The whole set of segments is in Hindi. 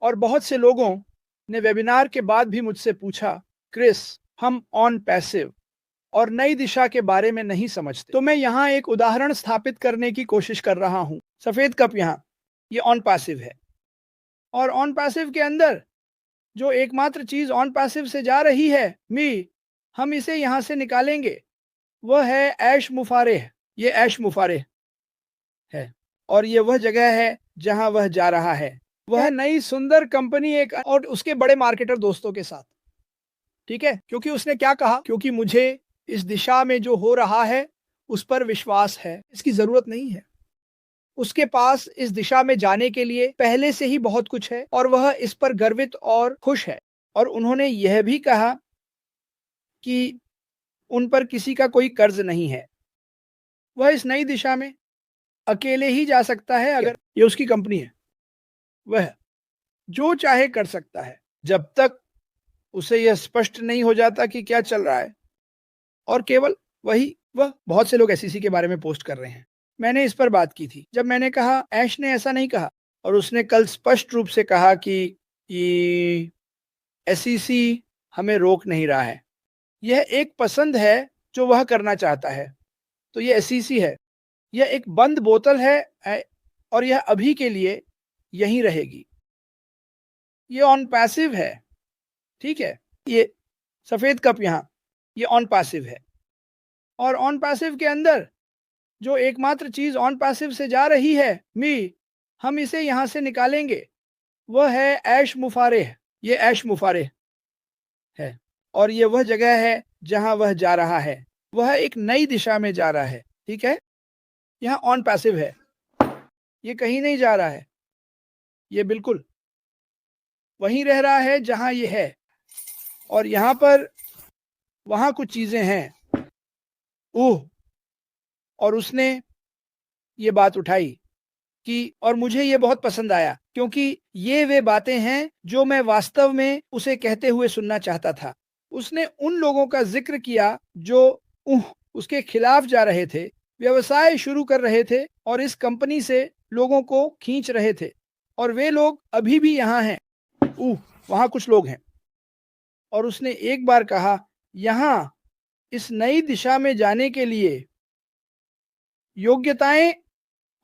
और बहुत से लोगों ने वेबिनार के बाद भी मुझसे पूछा, क्रिस, हम ऑन पैसिव और नई दिशा के बारे में नहीं समझते। तो मैं यहाँ एक उदाहरण स्थापित करने की कोशिश कर रहा हूँ। सफेद कप यहाँ, ये ऑन पैसिव है, और ऑन पैसिव के अंदर जो एकमात्र चीज ऑन पैसिव से जा रही है, हम इसे यहाँ से निकालेंगे, वह है ऐश मुफारेह। ये ऐश मुफारेह है, और ये वह जगह है जहां वह जा रहा है। वह नई सुंदर कंपनी एक और उसके बड़े मार्केटर दोस्तों के साथ। ठीक है, क्योंकि उसने क्या कहा, क्योंकि मुझे इस दिशा में जो हो रहा है उस पर विश्वास है, इसकी जरूरत नहीं है। उसके पास इस दिशा में जाने के लिए पहले से ही बहुत कुछ है और वह इस पर गर्वित और खुश है। और उन्होंने यह भी कहा कि उन पर किसी का कोई कर्ज नहीं है। वह इस नई दिशा में अकेले ही जा सकता है। अगर ये उसकी कंपनी है, वह जो चाहे कर सकता है जब तक उसे यह स्पष्ट नहीं हो जाता कि क्या चल रहा है। और केवल वह बहुत से लोग एसईसी के बारे में पोस्ट कर रहे हैं। मैंने इस पर बात की थी जब मैंने कहा ऐश ने ऐसा नहीं कहा, और उसने कल स्पष्ट रूप से कहा कि एसईसी हमें रोक नहीं रहा है। यह एक पसंद है जो वह करना चाहता है। तो यह एसईसी है, यह एक बंद बोतल है और यह अभी के लिए यहीं रहेगी। ये ऑन पैसिव है, ठीक है। ये सफेद कप यहाँ, ये ऑन पैसिव है, और ऑन पैसिव के अंदर जो एकमात्र चीज ऑन पैसिव से जा रही है, हम इसे यहां से निकालेंगे, वह है ऐश मुफारेह। ये ऐश मुफारेह है, और ये वह जगह है जहां वह जा रहा है। वह एक नई दिशा में जा रहा है, ठीक है। यहाँ ऑन पैसिव है, ये कहीं नहीं जा रहा है, ये बिल्कुल वहीं रह रहा है जहां ये है। और यहां पर वहां कुछ चीजें हैं। और उसने ये बात उठाई कि, और मुझे ये बहुत पसंद आया, क्योंकि ये वे बातें हैं जो मैं वास्तव में उसे कहते हुए सुनना चाहता था। उसने उन लोगों का जिक्र किया जो उसके खिलाफ जा रहे थे, व्यवसाय शुरू कर रहे थे और इस कंपनी से लोगों को खींच रहे थे, और वे लोग अभी भी यहाँ हैं। वहां कुछ लोग हैं। और उसने एक बार कहा, यहाँ इस नई दिशा में जाने के लिए योग्यताएं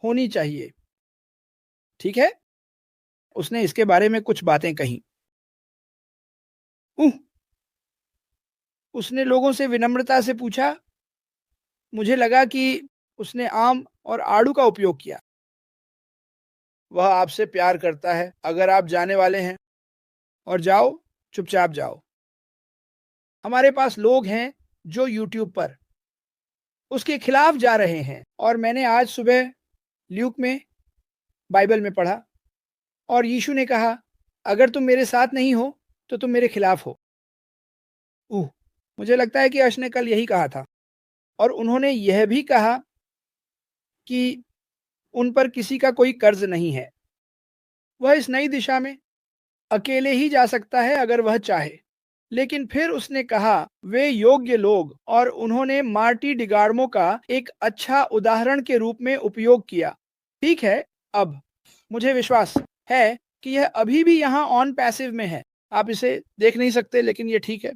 होनी चाहिए, ठीक है। उसने इसके बारे में कुछ बातें कही। उसने लोगों से विनम्रता से पूछा। मुझे लगा कि उसने आम और आड़ू का उपयोग किया। वह आपसे प्यार करता है। अगर आप जाने वाले हैं और जाओ, चुपचाप जाओ। हमारे पास लोग हैं जो यूट्यूब पर उसके खिलाफ जा रहे हैं, और मैंने आज सुबह ल्यूक में बाइबल में पढ़ा, और यीशु ने कहा, अगर तुम मेरे साथ नहीं हो तो तुम मेरे खिलाफ हो। मुझे लगता है कि अर्श ने कल यही कहा था। और उन्होंने यह भी कहा कि उन पर किसी का कोई कर्ज नहीं है। वह इस नई दिशा में अकेले ही जा सकता है अगर वह चाहे। लेकिन फिर उसने कहा, वे योग्य लोग, और उन्होंने मार्टी डिगार्मो का एक अच्छा उदाहरण के रूप में उपयोग किया। ठीक है, अब मुझे विश्वास है कि यह अभी भी यहाँ ऑन पैसिव में है। आप इसे देख नहीं सकते, लेकिन ये ठीक है।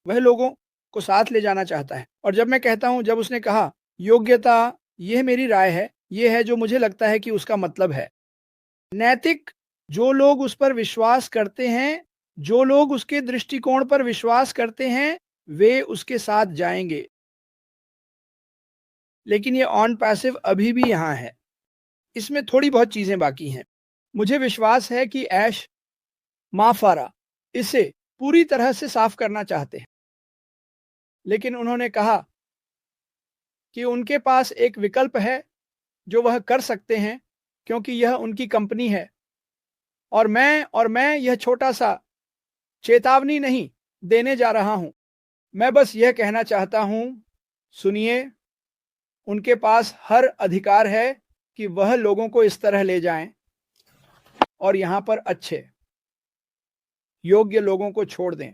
वह लोगों को साथ ले जाना चाहता है। और जब मैं कहता हूं, जब उसने कहा योग्यता, यह मेरी राय है, यह है जो मुझे लगता है कि उसका मतलब है नैतिक। जो लोग उस पर विश्वास करते हैं, जो लोग उसके दृष्टिकोण पर विश्वास करते हैं, वे उसके साथ जाएंगे। लेकिन ये ऑन पैसिव अभी भी यहां है। इसमें थोड़ी बहुत चीजें बाकी हैं। मुझे विश्वास है कि ऐश माफारा इसे पूरी तरह से साफ करना चाहते हैं, लेकिन उन्होंने कहा कि उनके पास एक विकल्प है जो वह कर सकते हैं, क्योंकि यह उनकी कंपनी है। और मैं यह छोटा सा चेतावनी नहीं देने जा रहा हूं। मैं बस यह कहना चाहता हूं, सुनिए, उनके पास हर अधिकार है कि वह लोगों को इस तरह ले जाएं और यहां पर अच्छे योग्य लोगों को छोड़ दें।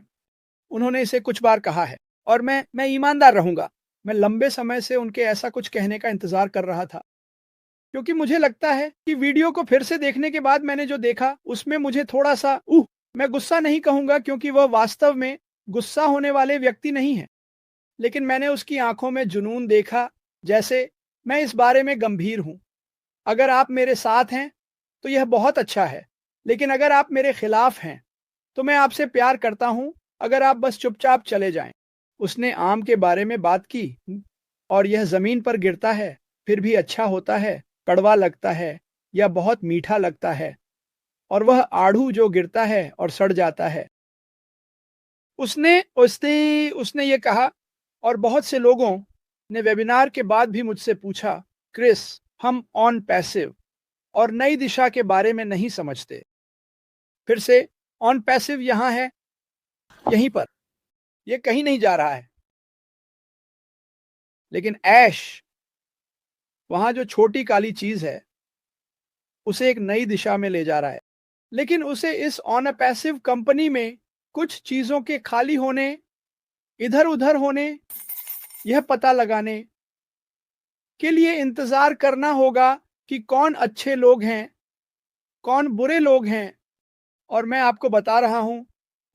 उन्होंने इसे कुछ बार कहा है, और मैं ईमानदार रहूंगा। मैं लंबे समय से उनके ऐसा कुछ कहने का इंतजार कर रहा था, क्योंकि मुझे लगता है कि वीडियो को फिर से देखने के बाद मैंने जो देखा उसमें मुझे थोड़ा सा मैं गुस्सा नहीं कहूंगा क्योंकि वह वास्तव में गुस्सा होने वाले व्यक्ति नहीं है, लेकिन मैंने उसकी आंखों में जुनून देखा, जैसे मैं इस बारे में गंभीर हूं। अगर आप मेरे साथ हैं तो यह बहुत अच्छा है, लेकिन अगर आप मेरे खिलाफ हैं तो मैं आपसे प्यार करता हूं अगर आप बस चुपचाप चले जाएं। उसने आम के बारे में बात की और यह जमीन पर गिरता है फिर भी अच्छा होता है, कड़वा लगता है या बहुत मीठा लगता है, और वह आड़ू जो गिरता है और सड़ जाता है। उसने उसने उसने ये कहा। और बहुत से लोगों ने वेबिनार के बाद भी मुझसे पूछा, क्रिस, हम ऑन पैसिव और नई दिशा के बारे में नहीं समझते। फिर से ऑन पैसिव यहां है, यहीं पर, यह कहीं नहीं जा रहा है। लेकिन ऐश, वहां जो छोटी काली चीज है, उसे एक नई दिशा में ले जा रहा है। लेकिन उसे इस ऑन अ पैसिव कंपनी में कुछ चीजों के खाली होने, इधर उधर होने, यह पता लगाने के लिए इंतजार करना होगा कि कौन अच्छे लोग हैं, कौन बुरे लोग हैं। और मैं आपको बता रहा हूं,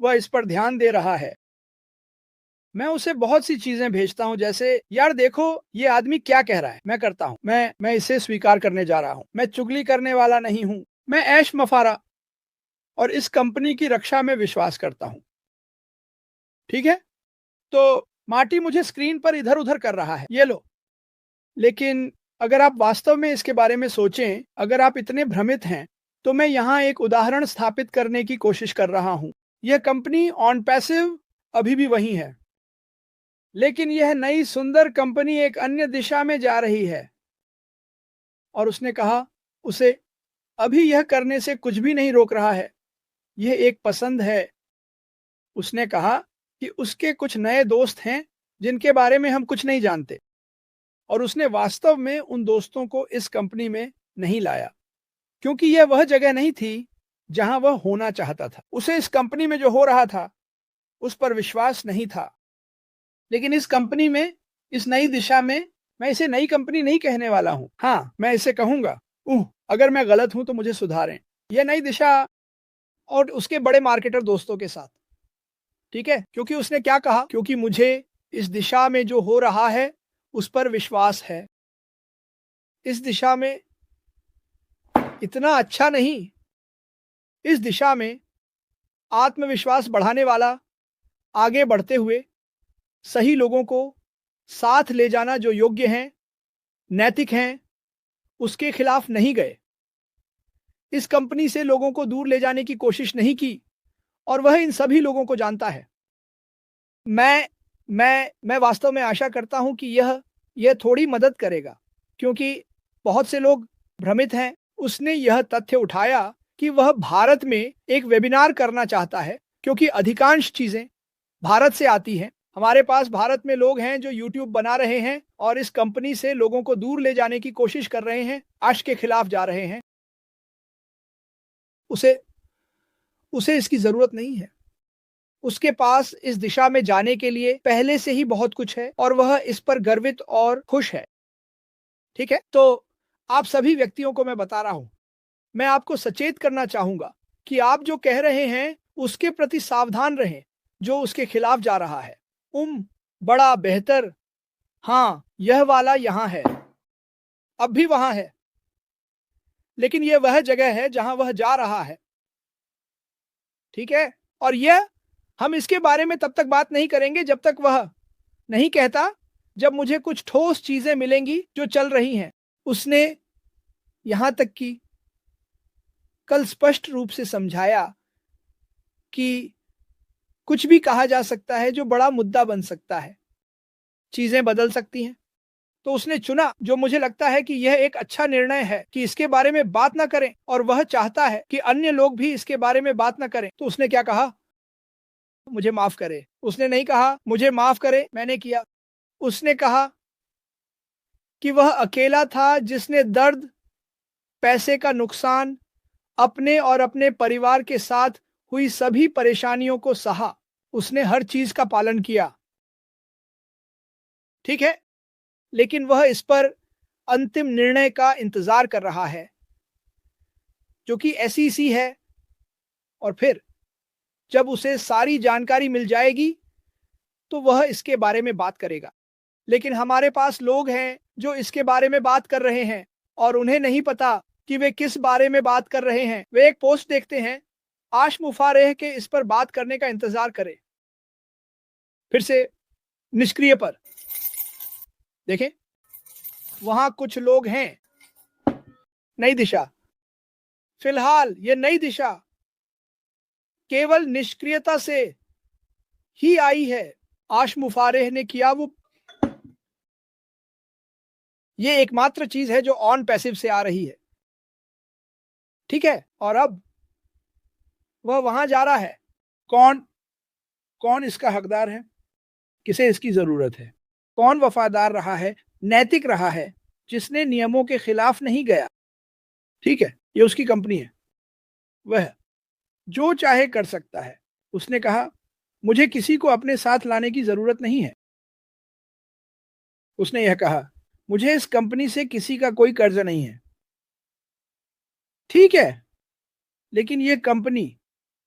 वह इस पर ध्यान दे रहा है। मैं उसे बहुत सी चीजें भेजता हूं, जैसे यार देखो ये आदमी क्या कह रहा है, मैं करता हूं, मैं इसे स्वीकार करने जा रहा हूं, मैं चुगली करने वाला नहीं हूं, मैं ऐश मफारा और इस कंपनी की रक्षा में विश्वास करता हूं। ठीक है, तो मार्टी मुझे स्क्रीन पर इधर उधर कर रहा है, ये लो। लेकिन अगर आप वास्तव में इसके बारे में सोचें, अगर आप इतने भ्रमित हैं, तो मैं यहां एक उदाहरण स्थापित करने की कोशिश कर रहा हूं। यह कंपनी ऑन पैसिव अभी भी वही है, लेकिन यह नई सुंदर कंपनी एक अन्य दिशा में जा रही है। और उसने कहा, उसे अभी यह करने से कुछ भी नहीं रोक रहा है, यह एक पसंद है। उसने कहा कि उसके कुछ नए दोस्त हैं जिनके बारे में हम कुछ नहीं जानते, और उसने वास्तव में उन दोस्तों को इस कंपनी में नहीं लाया क्योंकि यह वह जगह नहीं थी जहां वह होना चाहता था। उसे इस कंपनी में जो हो रहा था उस पर विश्वास नहीं था। लेकिन इस कंपनी में, इस नई दिशा में, मैं इसे नई कंपनी नहीं कहने वाला हूं, हाँ मैं इसे कहूंगा, अगर मैं गलत हूं तो मुझे सुधारें, यह नई दिशा, और उसके बड़े मार्केटर दोस्तों के साथ। ठीक है, क्योंकि उसने क्या कहा, क्योंकि मुझे इस दिशा में जो हो रहा है उस पर विश्वास है। इस दिशा में इतना अच्छा नहीं, इस दिशा में आत्मविश्वास बढ़ाने वाला, आगे बढ़ते हुए सही लोगों को साथ ले जाना जो योग्य हैं, नैतिक हैं, उसके खिलाफ नहीं गए। इस कंपनी से लोगों को दूर ले जाने की कोशिश नहीं की, और वह इन सभी लोगों को जानता है। मैं वास्तव में आशा करता हूं कि यह थोड़ी मदद करेगा, क्योंकि बहुत से लोग भ्रमित हैं। उसने यह तथ्य उठाया कि वह भारत में एक वेबिनार करना चाहता है, क्योंकि अधिकांश चीजें भारत से आती हैं। हमारे पास भारत में लोग हैं जो यूट्यूब बना रहे हैं और इस कंपनी से लोगों को दूर ले जाने की कोशिश कर रहे हैं, आश के खिलाफ जा रहे हैं। उसे इसकी जरूरत नहीं है। उसके पास इस दिशा में जाने के लिए पहले से ही बहुत कुछ है और वह इस पर गर्वित और खुश है। ठीक है, तो आप सभी व्यक्तियों को मैं बता रहा हूं, मैं आपको सचेत करना चाहूंगा कि आप जो कह रहे हैं उसके प्रति सावधान रहें, जो उसके खिलाफ जा रहा है। बड़ा बेहतर, हाँ यह वाला यहां है, अब भी वहां है, लेकिन यह वह जगह है जहां वह जा रहा है। ठीक है, और यह हम इसके बारे में तब तक बात नहीं करेंगे जब तक वह नहीं कहता, जब मुझे कुछ ठोस चीजें मिलेंगी जो चल रही हैं। उसने यहां तक कि कल स्पष्ट रूप से समझाया कि कुछ भी कहा जा सकता है जो बड़ा मुद्दा बन सकता है, चीजें बदल सकती हैं। तो उसने चुना, जो मुझे लगता है कि यह एक अच्छा निर्णय है, कि इसके बारे में बात ना करें, और वह चाहता है कि अन्य लोग भी इसके बारे में बात ना करें। तो उसने क्या कहा, मुझे माफ करे। उसने नहीं कहा मुझे माफ करे, मैंने किया। उसने कहा कि वह अकेला था जिसने दर्द, पैसे का नुकसान, अपने और अपने परिवार के साथ हुई सभी परेशानियों को सहा। उसने हर चीज का पालन किया। ठीक है, लेकिन वह इस पर अंतिम निर्णय का इंतजार कर रहा है, जो कि एसईसी है। और फिर जब उसे सारी जानकारी मिल जाएगी तो वह इसके बारे में बात करेगा। लेकिन हमारे पास लोग हैं जो इसके बारे में बात कर रहे हैं और उन्हें नहीं पता कि वे किस बारे में बात कर रहे हैं। वे एक पोस्ट देखते हैं, आश मुफारेह के इस पर बात करने का इंतजार करें। फिर से निष्क्रिय पर देखें, वहां कुछ लोग हैं। नई दिशा, फिलहाल ये नई दिशा केवल निष्क्रियता से ही आई है। आश मुफारेह ने किया वो, ये एकमात्र चीज है जो ऑन पैसिव से आ रही है। ठीक है, और अब वह वहां जा रहा है। कौन कौन इसका हकदार है, किसे इसकी जरूरत है, कौन वफादार रहा है, नैतिक रहा है, जिसने नियमों के खिलाफ नहीं गया। ठीक है, ये उसकी कंपनी है, वह जो चाहे कर सकता है। उसने कहा, मुझे किसी को अपने साथ लाने की जरूरत नहीं है। उसने यह कहा, मुझे इस कंपनी से किसी का कोई कर्ज नहीं है। ठीक है, लेकिन यह कंपनी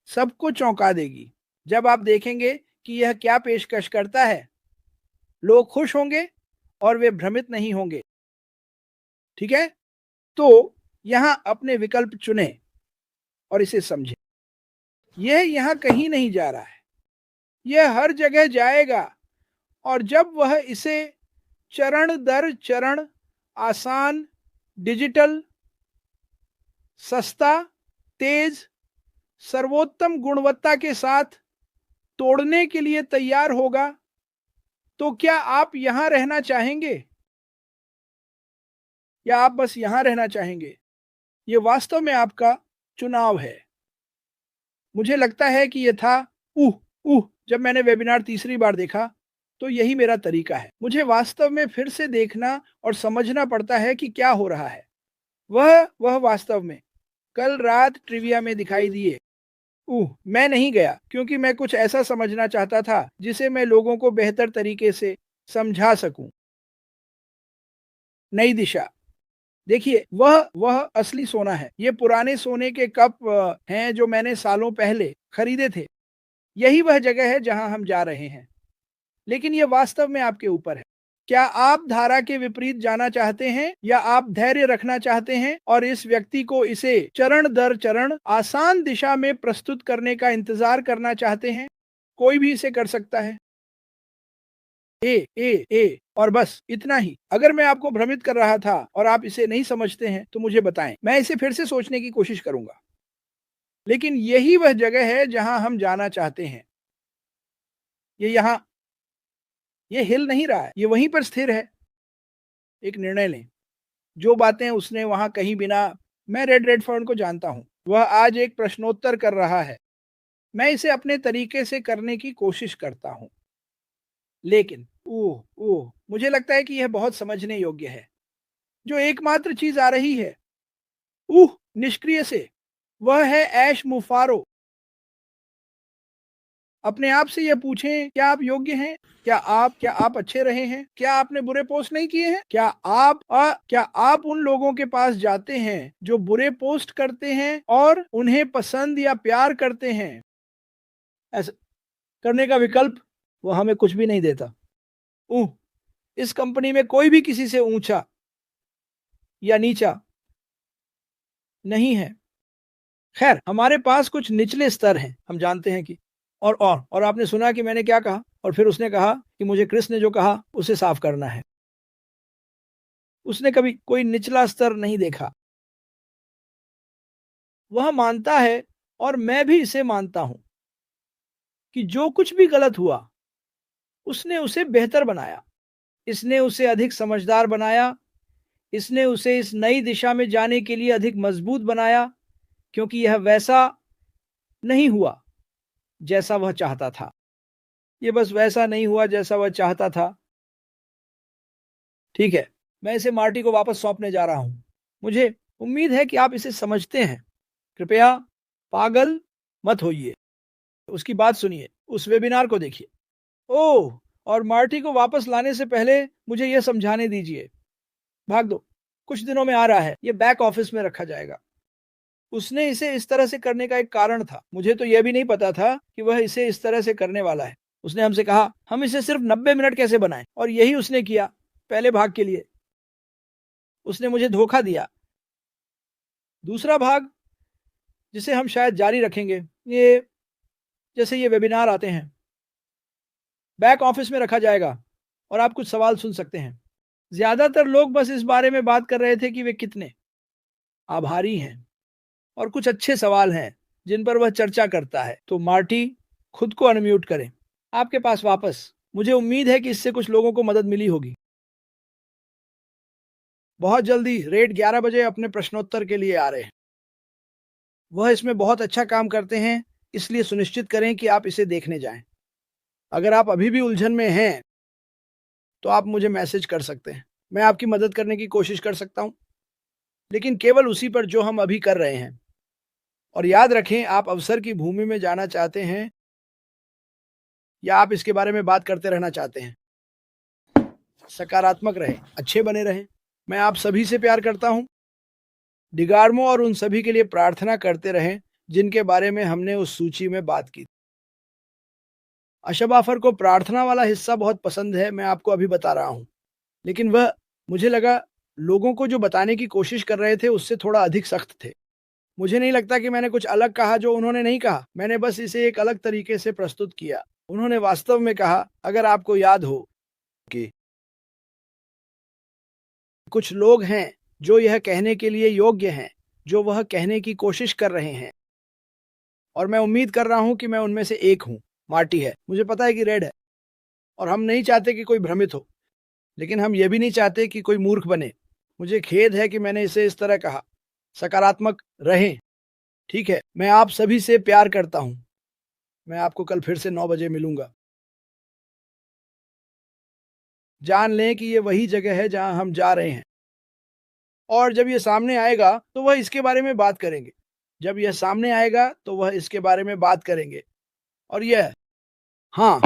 सबको चौंका देगी जब आप देखेंगे कि यह क्या पेशकश करता है। लोग खुश होंगे और वे भ्रमित नहीं होंगे। ठीक है, तो यहां अपने विकल्प चुने और इसे समझें। यह यहां कहीं नहीं जा रहा है, यह हर जगह जाएगा। और जब वह इसे चरण दर चरण, आसान, डिजिटल, सस्ता, तेज, सर्वोत्तम गुणवत्ता के साथ तोड़ने के लिए तैयार होगा, तो क्या आप यहां रहना चाहेंगे या आप बस यहां रहना चाहेंगे? यह वास्तव में आपका चुनाव है। मुझे लगता है कि यह था जब मैंने वेबिनार तीसरी बार देखा तो यही मेरा तरीका है। मुझे वास्तव में फिर से देखना और समझना पड़ता है कि क्या हो रहा है। वह वास्तव में कल रात ट्रिविया में दिखाई दिए। मैं नहीं गया क्योंकि मैं कुछ ऐसा समझना चाहता था जिसे मैं लोगों को बेहतर तरीके से समझा सकूं। नई दिशा, देखिए, वह असली सोना है। ये पुराने सोने के कप हैं जो मैंने सालों पहले खरीदे थे। यही वह जगह है जहां हम जा रहे हैं। लेकिन यह वास्तव में आपके ऊपर है। क्या आप धारा के विपरीत जाना चाहते हैं या आप धैर्य रखना चाहते हैं और इस व्यक्ति को इसे चरण दर चरण आसान दिशा में प्रस्तुत करने का इंतजार करना चाहते हैं? कोई भी इसे कर सकता है। ए और बस इतना ही। अगर मैं आपको भ्रमित कर रहा था और आप इसे नहीं समझते हैं तो मुझे बताएं, मैं इसे फिर से सोचने की कोशिश करूंगा। लेकिन यही वह जगह है जहां हम जाना चाहते हैं। ये हिल नहीं रहा है, ये वहीं पर स्थिर है। एक निर्णय लें। जो बातें उसने वहां कहीं बिना, मैं रेडफर्न को जानता हूं। वह आज एक प्रश्नोत्तर कर रहा है। मैं इसे अपने तरीके से करने की कोशिश करता हूं। लेकिन मुझे लगता है कि यह बहुत समझने योग्य है। जो एकमात्र चीज आ रही है निष्क्रिय से, वह है ऐश मुफारो। अपने आप से यह पूछें, क्या आप योग्य हैं? क्या आप अच्छे रहे हैं? क्या आपने बुरे पोस्ट नहीं किए हैं? क्या आप उन लोगों के पास जाते हैं जो बुरे पोस्ट करते हैं और उन्हें पसंद या प्यार करते हैं? ऐसा करने का विकल्प वो हमें कुछ भी नहीं देता। इस कंपनी में कोई भी किसी से ऊंचा या नीचा नहीं है। खैर, हमारे पास कुछ निचले स्तर हैं, हम जानते हैं कि और आपने सुना कि मैंने क्या कहा, और फिर उसने कहा कि मुझे क्रिस ने जो कहा उसे साफ करना है। उसने कभी कोई निचला स्तर नहीं देखा। वह मानता है और मैं भी इसे मानता हूं कि जो कुछ भी गलत हुआ उसने उसे बेहतर बनाया। इसने उसे अधिक समझदार बनाया। इसने उसे इस नई दिशा में जाने के लिए अधिक मजबूत बनाया, क्योंकि यह वैसा नहीं हुआ जैसा वह चाहता था। ये बस वैसा नहीं हुआ जैसा वह चाहता था। ठीक है, मैं इसे मार्टी को वापस सौंपने जा रहा हूं। मुझे उम्मीद है कि आप इसे समझते हैं। कृपया पागल मत होइए। उसकी बात सुनिए, उस वेबिनार को देखिए। और मार्टी को वापस लाने से पहले मुझे यह समझाने दीजिए। भाग दो। कुछ दिनों में आ रहा है, ये बैक ऑफिस में रखा जाएगा। उसने इसे इस तरह से करने का एक कारण था। मुझे तो यह भी नहीं पता था कि वह इसे इस तरह से करने वाला है। उसने हमसे कहा, हम इसे सिर्फ 90 मिनट कैसे बनाएं, और यही उसने किया पहले भाग के लिए। उसने मुझे धोखा दिया। दूसरा भाग, जिसे हम शायद जारी रखेंगे, ये जैसे ये वेबिनार आते हैं, बैक ऑफिस में रखा जाएगा और आप कुछ सवाल सुन सकते हैं। ज्यादातर लोग बस इस बारे में बात कर रहे थे कि वे कितने आभारी हैं, और कुछ अच्छे सवाल हैं जिन पर वह चर्चा करता है। तो मार्टी, खुद को अनम्यूट करें। आपके पास वापस। मुझे उम्मीद है कि इससे कुछ लोगों को मदद मिली होगी। बहुत जल्दी रेड 11 बजे अपने प्रश्नोत्तर के लिए आ रहे हैं। वह इसमें बहुत अच्छा काम करते हैं, इसलिए सुनिश्चित करें कि आप इसे देखने जाएं। अगर आप अभी भी उलझन में हैं तो आप मुझे मैसेज कर सकते हैं। मैं आपकी मदद करने की कोशिश कर सकता हूं, लेकिन केवल उसी पर जो हम अभी कर रहे हैं। और याद रखें, आप अवसर की भूमि में जाना चाहते हैं या आप इसके बारे में बात करते रहना चाहते हैं। सकारात्मक रहें, अच्छे बने रहें। मैं आप सभी से प्यार करता हूं। डिगार्मो और उन सभी के लिए प्रार्थना करते रहें जिनके बारे में हमने उस सूची में बात की। अशबाफर को प्रार्थना वाला हिस्सा बहुत पसंद है, मैं आपको अभी बता रहा हूं। लेकिन वह, मुझे लगा, लोगों को जो बताने की कोशिश कर रहे थे उससे थोड़ा अधिक सख्त थे। मुझे नहीं लगता कि मैंने कुछ अलग कहा जो उन्होंने नहीं कहा। मैंने बस इसे एक अलग तरीके से प्रस्तुत किया। उन्होंने वास्तव में कहा, अगर आपको याद हो कि कुछ लोग हैं जो यह कहने के लिए योग्य हैं जो वह कहने की कोशिश कर रहे हैं, और मैं उम्मीद कर रहा हूं कि मैं उनमें से एक हूं। मार्टी है, मुझे पता है कि रेड है, और हम नहीं चाहते कि कोई भ्रमित हो, लेकिन हम यह भी नहीं चाहते कि कोई मूर्ख बने। मुझे खेद है कि मैंने इसे इस तरह कहा। सकारात्मक रहें, ठीक है? मैं आप सभी से प्यार करता हूं। मैं आपको कल फिर से 9 बजे मिलूंगा। जान लें कि ये वही जगह है जहां हम जा रहे हैं, और जब ये सामने आएगा तो वह इसके बारे में बात करेंगे। जब यह सामने आएगा तो वह इसके बारे में बात करेंगे। और यह, हाँ,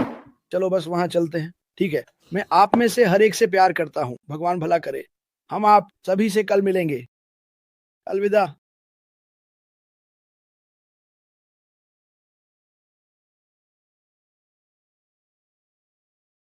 चलो बस वहां चलते हैं, ठीक है? मैं आप में से हर एक से प्यार करता हूं। भगवान भला करे। हम आप सभी से कल मिलेंगे। अलविदा।